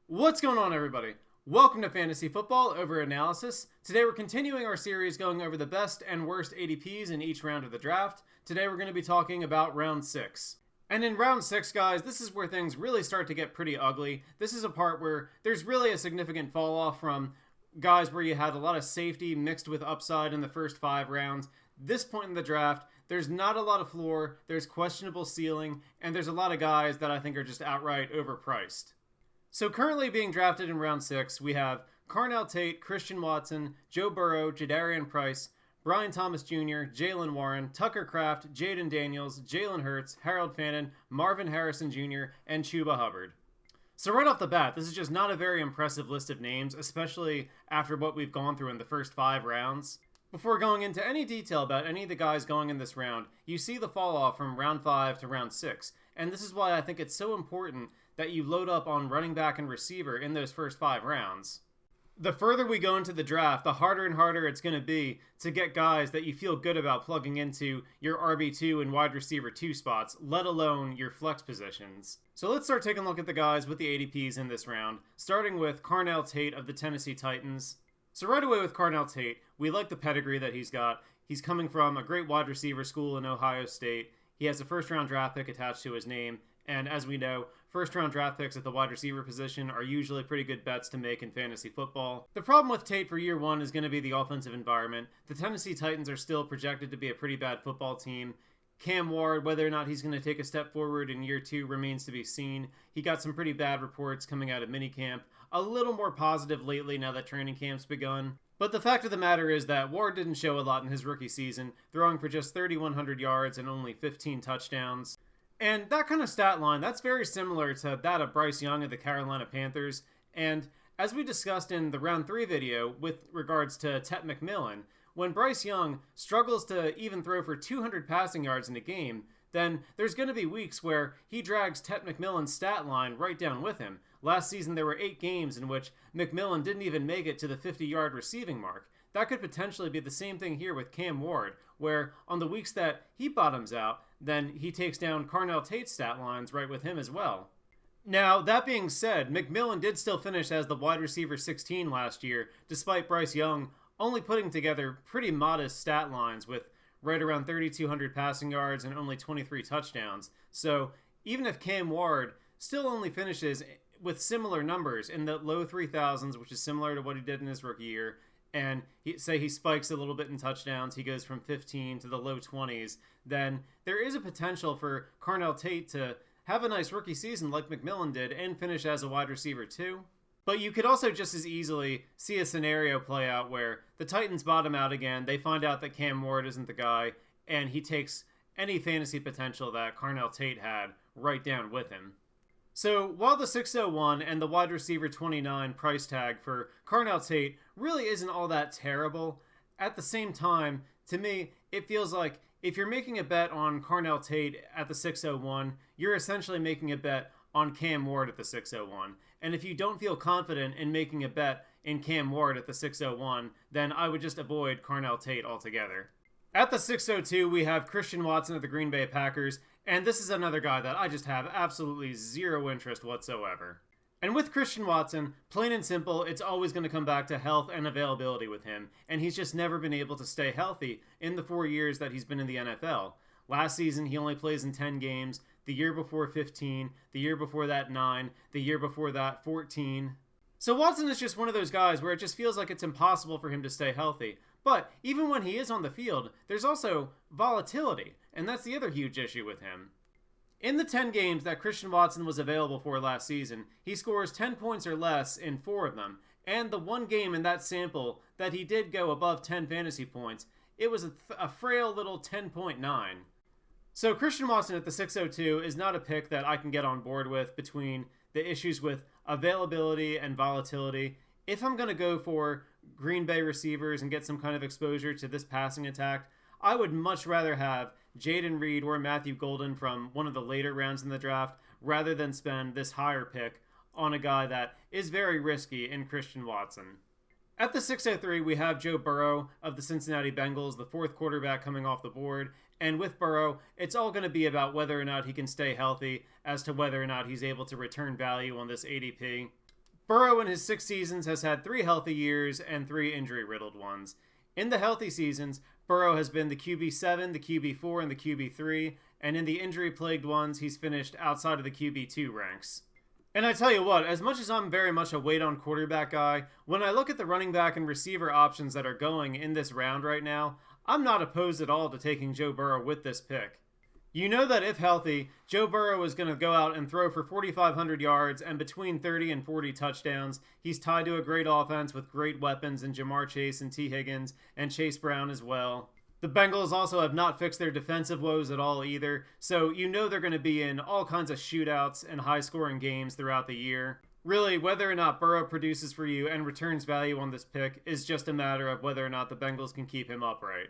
What's going on, everybody? Welcome to Fantasy Football Over Analysis. Today we're continuing our series going over the best and worst ADPs in each round of the draft. Today we're going to be talking about round 6. And in round 6, guys, this is where things really start to get pretty ugly. This is a part where there's really a significant fall off from guys where you had a lot of safety mixed with upside in the first 5 rounds. This point in the draft, there's not a lot of floor, there's questionable ceiling, and there's a lot of guys that I think are just outright overpriced. So currently being drafted in round 6, we have Carnell Tate, Christian Watson, Joe Burrow, Jadarian Price, Brian Thomas Jr., Jaylen Warren, Tucker Kraft, Jayden Daniels, Jalen Hurts, Harold Fannin, Marvin Harrison Jr., and Chuba Hubbard. So right off the bat, this is just not a very impressive list of names, especially after what we've gone through in the first 5 rounds. Before going into any detail about any of the guys going in this round, you see the fall off from round 5 to round 6, and this is why I think it's so important that you load up on running back and receiver in those first 5 rounds. The further we go into the draft, the harder and harder it's going to be to get guys that you feel good about plugging into your RB2 and wide receiver 2 spots, let alone your flex positions. So let's start taking a look at the guys with the ADPs in this round, starting with Carnell Tate of the Tennessee Titans. So right away with Carnell Tate, we like the pedigree that he's got. He's coming from a great wide receiver school in Ohio State. He has a first-round draft pick attached to his name, and as we know, first-round draft picks at the wide receiver position are usually pretty good bets to make in fantasy football. The problem with Tate for year 1 is going to be the offensive environment. The Tennessee Titans are still projected to be a pretty bad football team. Cam Ward, whether or not he's going to take a step forward in year 2 remains to be seen. He got some pretty bad reports coming out of minicamp. A little more positive lately now that training camp's begun. But the fact of the matter is that Ward didn't show a lot in his rookie season, throwing for just 3,100 yards and only 15 touchdowns. And that kind of stat line, that's very similar to that of Bryce Young of the Carolina Panthers. And as we discussed in the round 3 video with regards to Tet McMillan, when Bryce Young struggles to even throw for 200 passing yards in a game, then there's going to be weeks where he drags Tet McMillan's stat line right down with him. Last season there were 8 games in which McMillan didn't even make it to the 50-yard receiving mark. That could potentially be the same thing here with Cam Ward, where on the weeks that he bottoms out, then he takes down Carnell Tate's stat lines right with him as well. Now, that being said, McMillan did still finish as the wide receiver 16 last year, despite Bryce Young only putting together pretty modest stat lines with right around 3,200 passing yards and only 23 touchdowns. So even if Cam Ward still only finishes with similar numbers in the low 3,000s, which is similar to what he did in his rookie year, and he spikes a little bit in touchdowns, he goes from 15 to the low 20s, then there is a potential for Carnell Tate to have a nice rookie season like McMillan did and finish as a wide receiver too. But you could also just as easily see a scenario play out where the Titans bottom out again, they find out that Cam Ward isn't the guy, and he takes any fantasy potential that Carnell Tate had right down with him. So while the 601 and the wide receiver 29 price tag for Carnell Tate really isn't all that terrible, at the same time, to me, it feels like if you're making a bet on Carnell Tate at the 601, you're essentially making a bet on Cam Ward at the 601. And if you don't feel confident in making a bet in Cam Ward at the 601, then I would just avoid Carnell Tate altogether. At the 602, we have Christian Watson of the Green Bay Packers, and this is another guy that I just have absolutely zero interest whatsoever. And with Christian Watson, plain and simple, it's always going to come back to health and availability with him, and he's just never been able to stay healthy in the 4 years that he's been in the NFL. Last season, he only plays in 10 games, the year before 15, the year before that 9, the year before that 14. So Watson is just one of those guys where it just feels like it's impossible for him to stay healthy. But even when he is on the field, there's also volatility, and that's the other huge issue with him. In the 10 games that Christian Watson was available for last season, he scores 10 points or less in 4 of them, and the one game in that sample that he did go above 10 fantasy points, it was a frail little 10.9. So Christian Watson at the 602 is not a pick that I can get on board with between the issues with availability and volatility. If I'm going to go for Green Bay receivers and get some kind of exposure to this passing attack, I would much rather have Jayden Reed or Matthew Golden from one of the later rounds in the draft rather than spend this higher pick on a guy that is very risky in Christian Watson. At the 603, we have Joe Burrow of the Cincinnati Bengals, the 4th quarterback coming off the board. And with Burrow, it's all going to be about whether or not he can stay healthy as to whether or not he's able to return value on this ADP. Burrow in his 6 seasons has had 3 healthy years and 3 injury-riddled ones. In the healthy seasons, Burrow has been the QB7, the QB4, and the QB3, and in the injury-plagued ones, he's finished outside of the QB2 ranks. And I tell you what, as much as I'm very much a wait-on-quarterback guy, when I look at the running back and receiver options that are going in this round right now, I'm not opposed at all to taking Joe Burrow with this pick. You know that if healthy, Joe Burrow is going to go out and throw for 4,500 yards and between 30 and 40 touchdowns. He's tied to a great offense with great weapons in Jamar Chase and T. Higgins and Chase Brown as well. The Bengals also have not fixed their defensive woes at all either, so you know they're going to be in all kinds of shootouts and high-scoring games throughout the year. Really, whether or not Burrow produces for you and returns value on this pick is just a matter of whether or not the Bengals can keep him upright.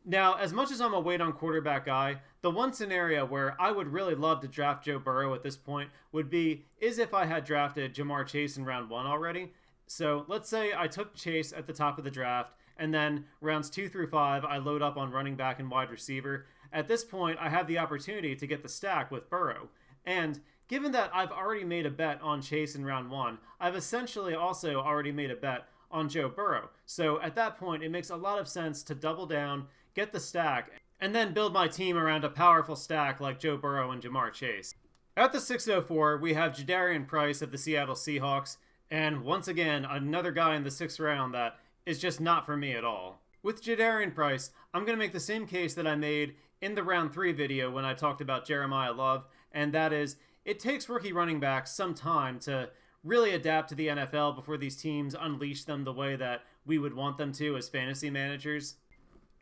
Now, as much as I'm a wait-on-quarterback guy, the one scenario where I would really love to draft Joe Burrow at this point would be if I had drafted Jamar Chase in round 1 already. So let's say I took Chase at the top of the draft, and then rounds 2 through 5, I load up on running back and wide receiver. At this point, I have the opportunity to get the stack with Burrow. And given that I've already made a bet on Chase in round 1, I've essentially also already made a bet on Joe Burrow. So at that point, it makes a lot of sense to double down, get the stack, and then build my team around a powerful stack like Joe Burrow and Jamar Chase. At the 604, we have Jadarian Price of the Seattle Seahawks, and once again, another guy in the 6th round that is just not for me at all. With Jadarian Price, I'm going to make the same case that I made in the round 3 video when I talked about Jeremiah Love, and that is, it takes rookie running backs some time to really adapt to the NFL before these teams unleash them the way that we would want them to as fantasy managers.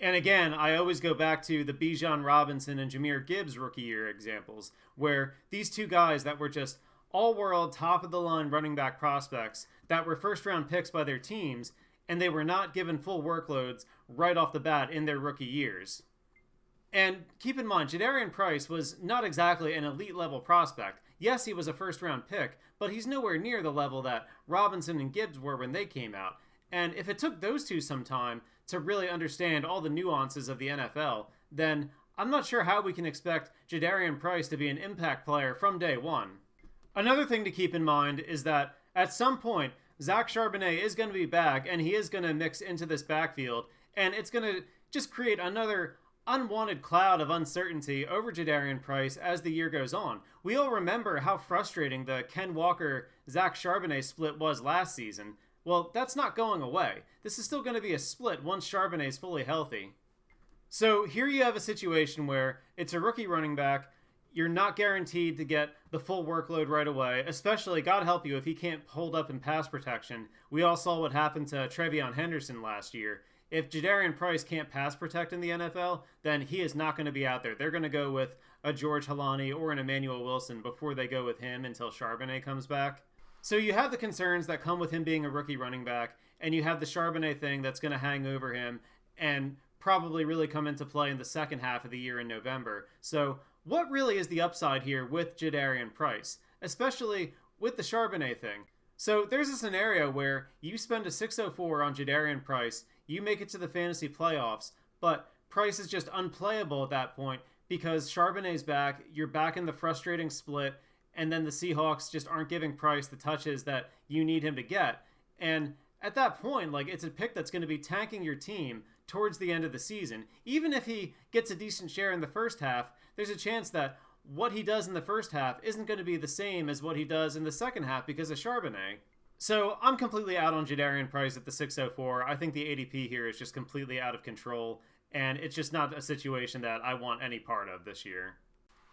And again, I always go back to the Bijan Robinson and Jahmyr Gibbs rookie year examples, where these two guys that were just all-world, top-of-the-line running back prospects that were first-round picks by their teams, and they were not given full workloads right off the bat in their rookie years. And keep in mind, Jadarian Price was not exactly an elite-level prospect. Yes, he was a first-round pick, but he's nowhere near the level that Robinson and Gibbs were when they came out. And if it took those two some time to really understand all the nuances of the NFL, then I'm not sure how we can expect Jadarian Price to be an impact player from day one. Another thing to keep in mind is that at some point, Zach Charbonnet is going to be back, and he is going to mix into this backfield, and it's going to just create another unwanted cloud of uncertainty over Jadarian Price as the year goes on. We all remember how frustrating the Ken Walker-Zach Charbonnet split was last season. Well, that's not going away. This is still going to be a split once Charbonnet is fully healthy. So here you have a situation where it's a rookie running back. You're not guaranteed to get the full workload right away, especially, God help you, if he can't hold up in pass protection. We all saw what happened to Trevion Henderson last year. If Jadarian Price can't pass protect in the NFL, then he is not going to be out there. They're going to go with a George Halani or an Emmanuel Wilson before they go with him until Charbonnet comes back. So you have the concerns that come with him being a rookie running back, and you have the Charbonnet thing that's going to hang over him and probably really come into play in the second half of the year in November. So what really is the upside here with Jadarian Price, especially with the Charbonnet thing? So there's a scenario where you spend a 604 on Jadarian Price, you make it to the fantasy playoffs, but Price is just unplayable at that point because Charbonnet's back, you're back in the frustrating split, and then the Seahawks just aren't giving Price the touches that you need him to get. And at that point, it's a pick that's going to be tanking your team towards the end of the season. Even if he gets a decent share in the first half, there's a chance that what he does in the first half isn't going to be the same as what he does in the second half because of Charbonnet. So I'm completely out on Jadarian Price at the 604. I think the ADP here is just completely out of control, and it's just not a situation that I want any part of this year.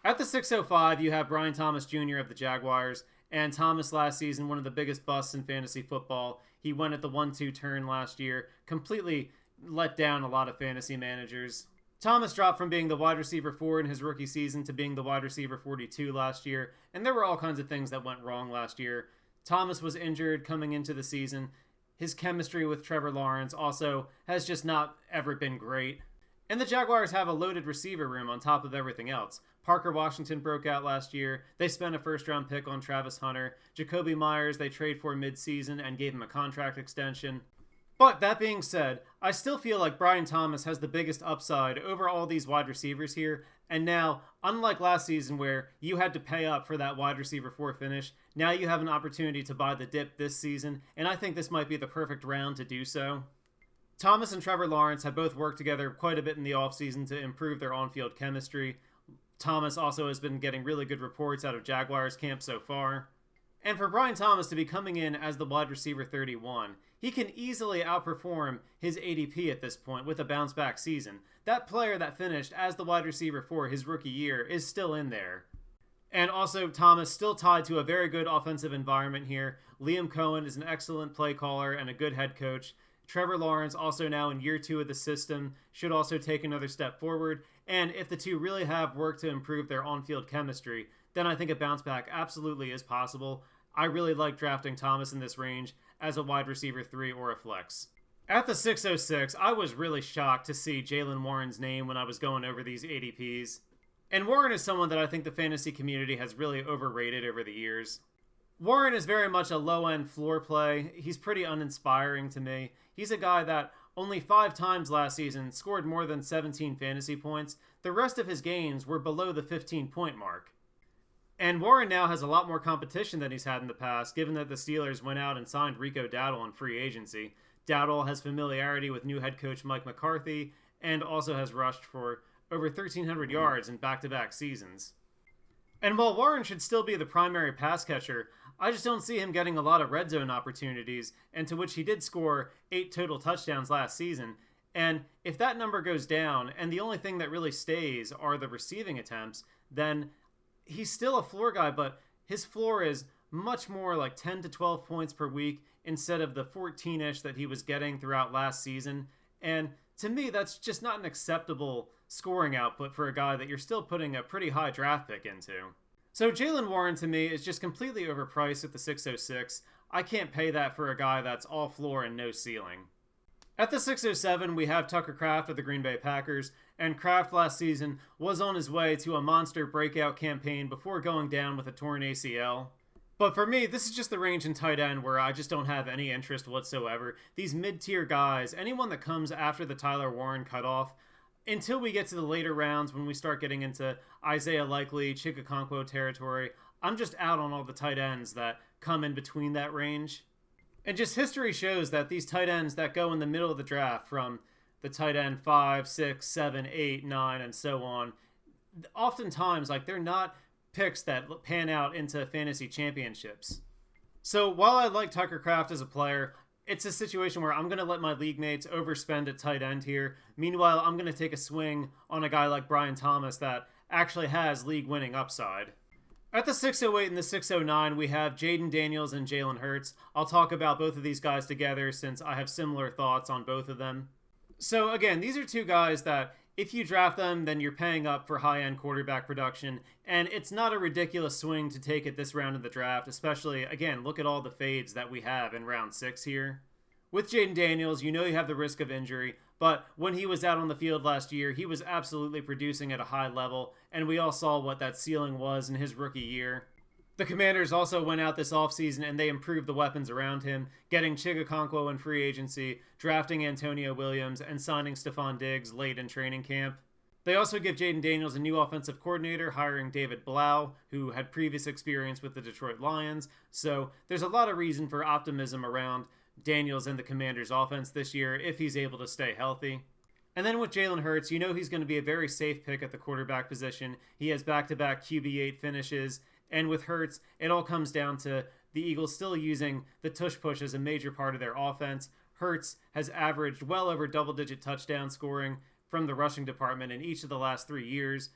At the 605, you have Brian Thomas Jr. of the Jaguars, and Thomas last season, one of the biggest busts in fantasy football. He went at the 1-2 turn last year, completely let down a lot of fantasy managers. Thomas dropped from being the wide receiver 4 in his rookie season to being the wide receiver 42 last year, and there were all kinds of things that went wrong last year. Thomas was injured coming into the season. His chemistry with Trevor Lawrence also has just not ever been great. And the Jaguars have a loaded receiver room on top of everything else. Parker Washington broke out last year. They spent a first-round pick on Travis Hunter. Jacoby Myers they trade for mid-season and gave him a contract extension. But that being said, I still feel like Brian Thomas has the biggest upside over all these wide receivers here. And now, unlike last season where you had to pay up for that wide receiver 4 finish, Now you have an opportunity to buy the dip this season, and I think this might be the perfect round to do so. Thomas and Trevor Lawrence have both worked together quite a bit in the offseason to improve their on-field chemistry. Thomas also has been getting really good reports out of Jaguars camp so far. And for Brian Thomas to be coming in as the wide receiver 31, he can easily outperform his ADP at this point with a bounce-back season. That player that finished as the wide receiver for his rookie year is still in there. And also, Thomas still tied to a very good offensive environment here. Liam Cohen is an excellent play caller and a good head coach. Trevor Lawrence, also now in year 2 of the system, should also take another step forward. And if the two really have worked to improve their on-field chemistry, then I think a bounce back absolutely is possible. I really like drafting Thomas in this range as a wide receiver 3 or a flex. At the 606, I was really shocked to see Jaylen Warren's name when I was going over these ADPs. And Warren is someone that I think the fantasy community has really overrated over the years. Warren is very much a low-end floor play. He's pretty uninspiring to me. He's a guy that only 5 times last season scored more than 17 fantasy points. The rest of his games were below the 15-point mark. And Warren now has a lot more competition than he's had in the past, given that the Steelers went out and signed Rico Dowdle in free agency. Dowdle has familiarity with new head coach Mike McCarthy and also has rushed for over 1,300 yards in back-to-back seasons. And while Warren should still be the primary pass catcher, I just don't see him getting a lot of red zone opportunities, and to which he did score 8 total touchdowns last season. And if that number goes down, and the only thing that really stays are the receiving attempts, then he's still a floor guy, but his floor is much more like 10 to 12 points per week instead of the 14-ish that he was getting throughout last season. And to me, that's just not an acceptable scoring output for a guy that you're still putting a pretty high draft pick into. So Jaylen Warren to me is just completely overpriced at the 606. I can't pay that for a guy that's all floor and no ceiling. At the 607, we have Tucker Kraft of the Green Bay Packers, and Kraft last season was on his way to a monster breakout campaign before going down with a torn ACL. But for me, this is just the range in tight end where I just don't have any interest whatsoever. These mid-tier guys, anyone that comes after the Tyler Warren cutoff, until we get to the later rounds when we start getting into Isaiah Likely, Chikakonkwo territory, I'm just out on all the tight ends that come in between that range. And just history shows that these tight ends that go in the middle of the draft, from the tight end 5, 6, 7, 8, 9, and so on, oftentimes, they're not picks that pan out into fantasy championships. So while I like Tucker Kraft as a player, it's a situation where I'm going to let my league mates overspend at tight end here. Meanwhile, I'm going to take a swing on a guy like Brian Thomas that actually has league-winning upside. At the 608 and the 609, we have Jayden Daniels and Jalen Hurts. I'll talk about both of these guys together since I have similar thoughts on both of them. So again, these are two guys that if you draft them, then you're paying up for high-end quarterback production, and it's not a ridiculous swing to take at this round of the draft, especially, again, look at all the fades that we have in round 6 here. With Jayden Daniels, you know you have the risk of injury, but when he was out on the field last year, he was absolutely producing at a high level, and we all saw what that ceiling was in his rookie year. The Commanders also went out this offseason and they improved the weapons around him, getting Chikakonkwo in free agency, drafting Antonio Williams, and signing Stephon Diggs late in training camp. They also give Jayden Daniels a new offensive coordinator, hiring David Blau, who had previous experience with the Detroit Lions. So there's a lot of reason for optimism around Daniels and the Commanders' offense this year if he's able to stay healthy. And then with Jalen Hurts, you know he's going to be a very safe pick at the quarterback position. He has back-to-back QB8 finishes. And with Hurts, it all comes down to the Eagles still using the tush-push as a major part of their offense. Hurts has averaged well over double-digit touchdown scoring from the rushing department in each of the last 3 years.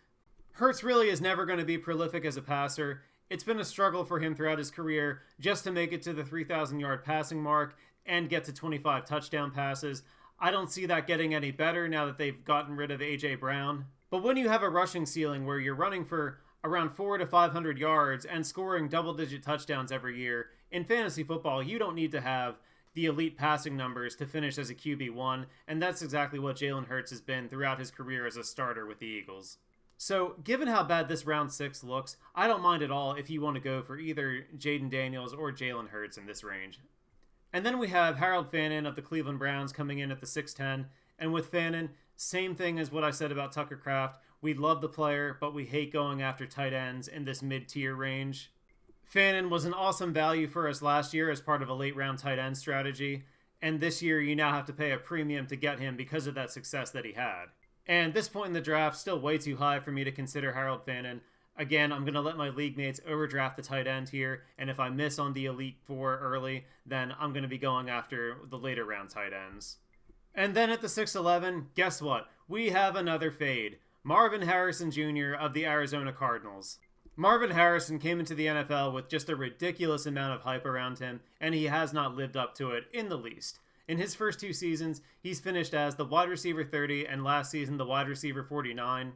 Hurts really is never going to be prolific as a passer. It's been a struggle for him throughout his career just to make it to the 3,000-yard passing mark and get to 25 touchdown passes. I don't see that getting any better now that they've gotten rid of A.J. Brown. But when you have a rushing ceiling where you're running for around 400 to 500 yards and scoring double-digit touchdowns every year, in fantasy football, you don't need to have the elite passing numbers to finish as a QB1, and that's exactly what Jalen Hurts has been throughout his career as a starter with the Eagles. So, given how bad this round 6 looks, I don't mind at all if you want to go for either Jayden Daniels or Jalen Hurts in this range. And then we have Harold Fannin of the Cleveland Browns coming in at the 610, and with Fannin, same thing as what I said about Tucker Kraft. We love the player, but we hate going after tight ends in this mid-tier range. Fannin was an awesome value for us last year as part of a late round tight end strategy, and this year you now have to pay a premium to get him because of that success that he had. And this point in the draft, still way too high for me to consider Harold Fannin. Again, I'm going to let my league mates overdraft the tight end here, and if I miss on the Elite Four early, then I'm going to be going after the later round tight ends. And then at the 6'11", guess what? We have another fade. Marvin Harrison Jr. of the Arizona Cardinals. Marvin Harrison came into the NFL with just a ridiculous amount of hype around him, and he has not lived up to it in the least. In his first 2 seasons, he's finished as the wide receiver 30, and last season the wide receiver 49.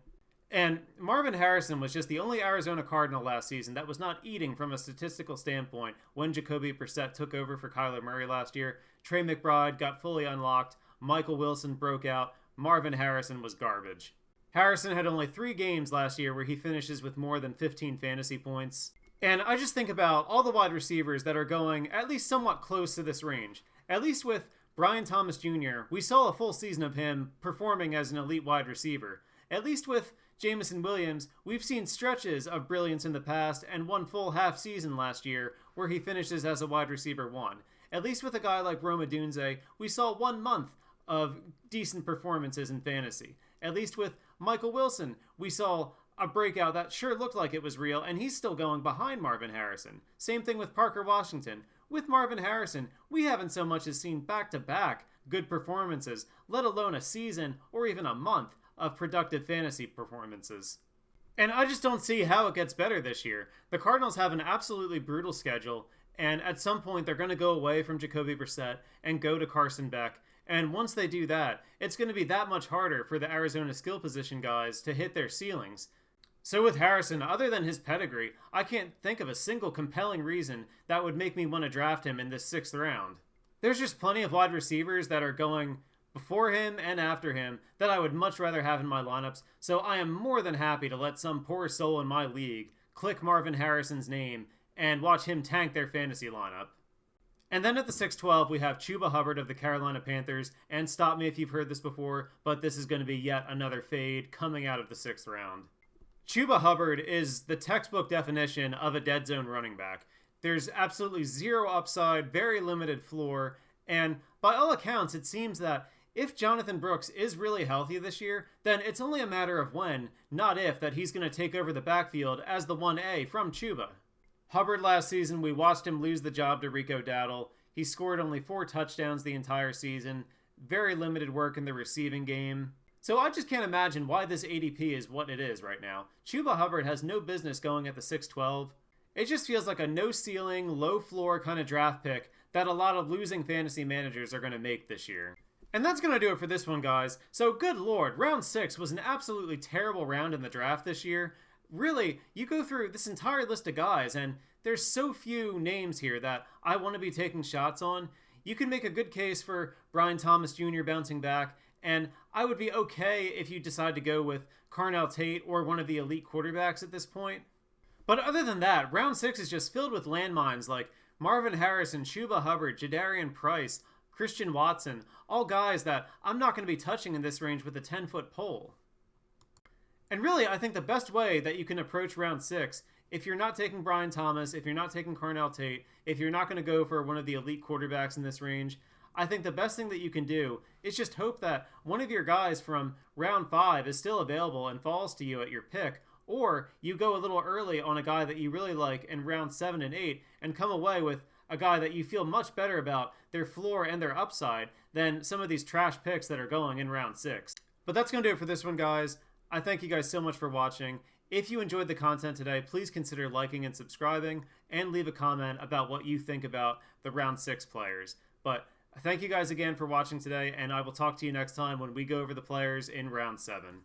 And Marvin Harrison was just the only Arizona Cardinal last season that was not eating from a statistical standpoint when Jacoby Brissett took over for Kyler Murray last year. Trey McBride got fully unlocked, Michael Wilson broke out, Marvin Harrison was garbage. Harrison had only 3 games last year where he finishes with more than 15 fantasy points. And I just think about all the wide receivers that are going at least somewhat close to this range. At least with Brian Thomas Jr., we saw a full season of him performing as an elite wide receiver. At least with Jameson Williams, we've seen stretches of brilliance in the past and 1 full half season last year where he finishes as a wide receiver 1. At least with a guy like Rome Odunze, we saw 1 month of decent performances in fantasy. At least with Michael Wilson, we saw a breakout that sure looked like it was real, and he's still going behind Marvin Harrison. Same thing with Parker Washington. With Marvin Harrison, we haven't so much as seen back-to-back good performances, let alone a season or even a month of productive fantasy performances. And I just don't see how it gets better this year. The Cardinals have an absolutely brutal schedule, and at some point they're going to go away from Jacoby Brissett and go to Carson Beck. And once they do that, it's going to be that much harder for the Arizona skill position guys to hit their ceilings. So with Harrison, other than his pedigree, I can't think of a single compelling reason that would make me want to draft him in this 6th round. There's just plenty of wide receivers that are going before him and after him that I would much rather have in my lineups, so I am more than happy to let some poor soul in my league click Marvin Harrison's name and watch him tank their fantasy lineup. And then at the 6'12", we have Chuba Hubbard of the Carolina Panthers, and stop me if you've heard this before, but this is going to be yet another fade coming out of the 6th round. Chuba Hubbard is the textbook definition of a dead zone running back. There's absolutely zero upside, very limited floor, and by all accounts, it seems that if Jonathan Brooks is really healthy this year, then it's only a matter of when, not if, that he's going to take over the backfield as the 1A from Chuba. Hubbard last season, we watched him lose the job to Rico Dowdle. He scored only 4 touchdowns the entire season, very limited work in the receiving game. So I just can't imagine why this ADP is what it is right now. Chuba Hubbard has no business going at the 6'12". It just feels like a no-ceiling, low-floor kind of draft pick that a lot of losing fantasy managers are going to make this year. And that's going to do it for this one, guys. So good lord, round 6 was an absolutely terrible round in the draft this year. Really, you go through this entire list of guys, and there's so few names here that I want to be taking shots on. You can make a good case for Brian Thomas Jr. bouncing back, and I would be okay if you decide to go with Carnell Tate or one of the elite quarterbacks at this point. But other than that, round 6 is just filled with landmines like Marvin Harrison, Chuba Hubbard, Jadarian Price, Christian Watson, all guys that I'm not going to be touching in this range with a 10-foot pole. And really, I think the best way that you can approach round 6, if you're not taking Brian Thomas, if you're not taking Carnell Tate, if you're not going to go for one of the elite quarterbacks in this range, I think the best thing that you can do is just hope that one of your guys from round 5 is still available and falls to you at your pick, or you go a little early on a guy that you really like in round 7 and 8 and come away with a guy that you feel much better about their floor and their upside than some of these trash picks that are going in round 6. But that's going to do it for this one, guys. I thank you guys so much for watching. If you enjoyed the content today, please consider liking and subscribing, and leave a comment about what you think about the round 6 players. But thank you guys again for watching today, and I will talk to you next time when we go over the players in round 7.